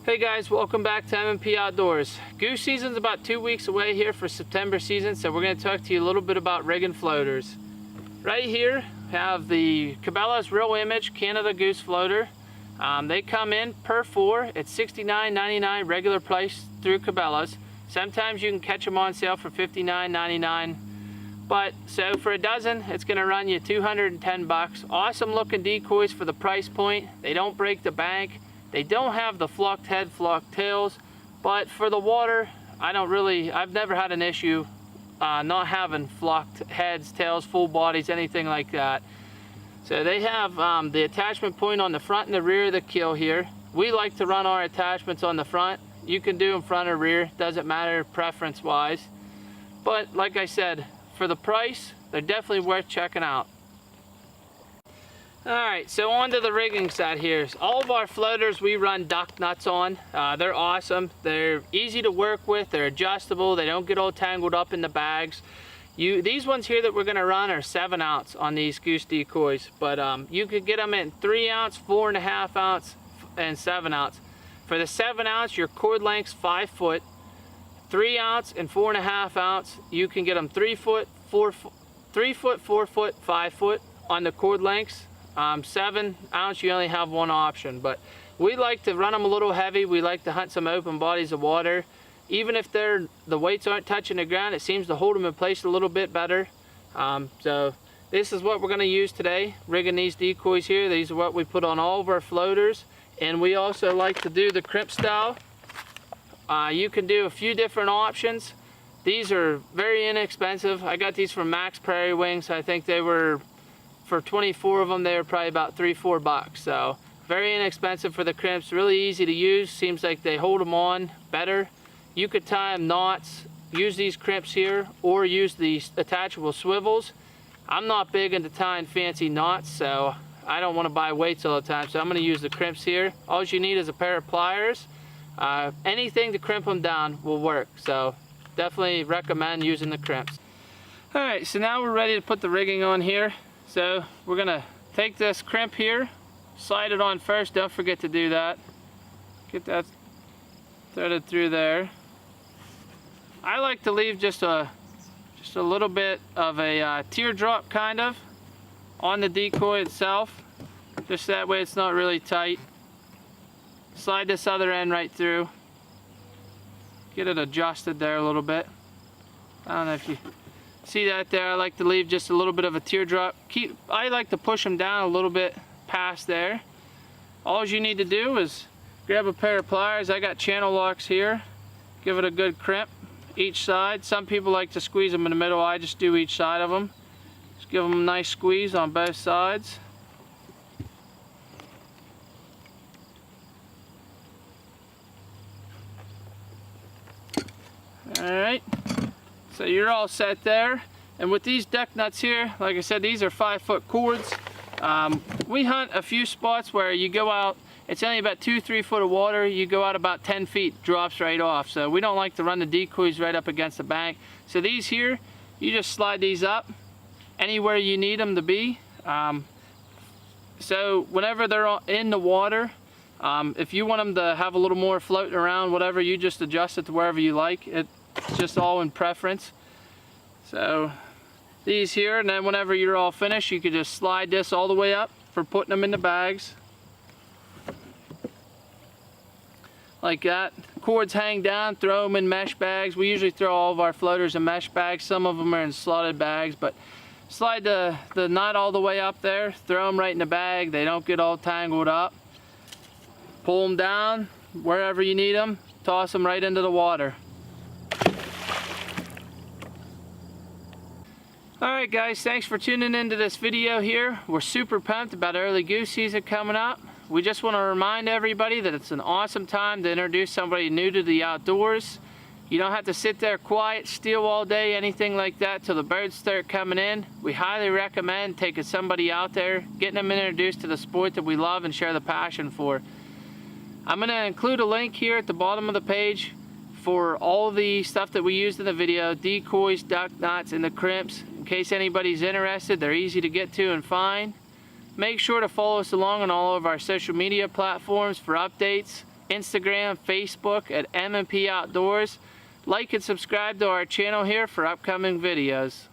Hey guys, welcome back to M&P Outdoors. Goose season's about 2 weeks away here for September season, so we're going to talk to you a little bit about rigging floaters. Right here we have the Cabelas Real Image Canada Goose floater. They come in per 4. It's $69.99 regular price through Cabelas. Sometimes you can catch them on sale for $59.99. But so for a dozen, it's going to run you 210 bucks. Awesome looking decoys for the price point. They don't break the bank. They don't have the flocked head, flocked tails, but for the water, I've never had an issue not having flocked heads, tails, full bodies, anything like that. So they have the attachment point on the front and the rear of the keel here. We like to run our attachments on the front. You can do them front or rear, doesn't matter preference wise. But like I said, for the price, they're definitely worth checking out. Alright, so on to the rigging side here. All of our floaters we run Duknutz on. They're awesome. They're easy to work with. They're adjustable. They don't get all tangled up in the bags. These ones here that we're going to run are 7 ounce on these goose decoys. But you could get them in 3 ounce, 4.5 ounce, and 7 ounce. For the 7 ounce, your cord length's 5 foot. 3 ounce and 4.5 ounce, you can get them 3 foot, 4 foot, 5 foot on the cord lengths. 7 ounce, you only have one option, but we like to run them a little heavy. We like to hunt some open bodies of water. Even if the weights aren't touching the ground, it seems to hold them in place a little bit better. So this is what we're going to use today, rigging these decoys here. These are what we put on all of our floaters, and we also like to do the crimp style. You can do a few different options. These are very inexpensive. I got these from Max Prairie Wings. I think they were, for 24 of them, they were probably about $3-4 bucks. So very inexpensive for the crimps, really easy to use. Seems like they hold them on better. You could tie them knots, use these crimps here, or use these attachable swivels. I'm not big into tying fancy knots, so I don't want to buy weights all the time, so I'm going to use the crimps here. All you need is a pair of pliers. Anything to crimp them down will work, so definitely recommend using the crimps. Alright, so now we're ready to put the rigging on here. So we're gonna take this crimp here, slide it on first. Don't forget to do that. Get that threaded through there. I like to leave just a little bit of a teardrop kind of on the decoy itself, just that way it's not really tight. Slide this other end right through. Get it adjusted there a little bit. I don't know if you see that there. I like to leave just a little bit of a teardrop. I like to push them down a little bit past there. All you need to do is grab a pair of pliers. I got channel locks here. Give it a good crimp each side. Some people like to squeeze them in the middle. I just do each side of them. Just give them a nice squeeze on both sides. Alright, so you're all set there. And with these Duknutz here, like I said, these are 5-foot cords. We hunt a few spots where you go out, it's only about 2-3 foot of water. You go out about 10 feet, drops right off. So we don't like to run the decoys right up against the bank. So these here, you just slide these up anywhere you need them to be. So whenever they're in the water, if you want them to have a little more floating around, whatever, you just adjust it to wherever you like. It's just all in preference. So these here, and then whenever you're all finished, you could just slide this all the way up for putting them in the bags. Like that. Cords hang down, throw them in mesh bags. We usually throw all of our floaters in mesh bags. Some of them are in slotted bags, but slide the knot all the way up there, throw them right in the bag. They don't get all tangled up. Pull them down wherever you need them, toss them right into the water. Alright guys, thanks for tuning into this video here. We're super pumped about early goose season coming up. We just want to remind everybody that it's an awesome time to introduce somebody new to the outdoors. You don't have to sit there quiet, still all day, anything like that till the birds start coming in. We highly recommend taking somebody out there, getting them introduced to the sport that we love and share the passion for. I'm going to include a link here at the bottom of the page for all the stuff that we used in the video, decoys, Duknutz, and the crimps. In case anybody's interested, they're easy to get to and find. Make sure to follow us along on all of our social media platforms for updates. Instagram, Facebook at M&P Outdoors. Like and subscribe to our channel here for upcoming videos.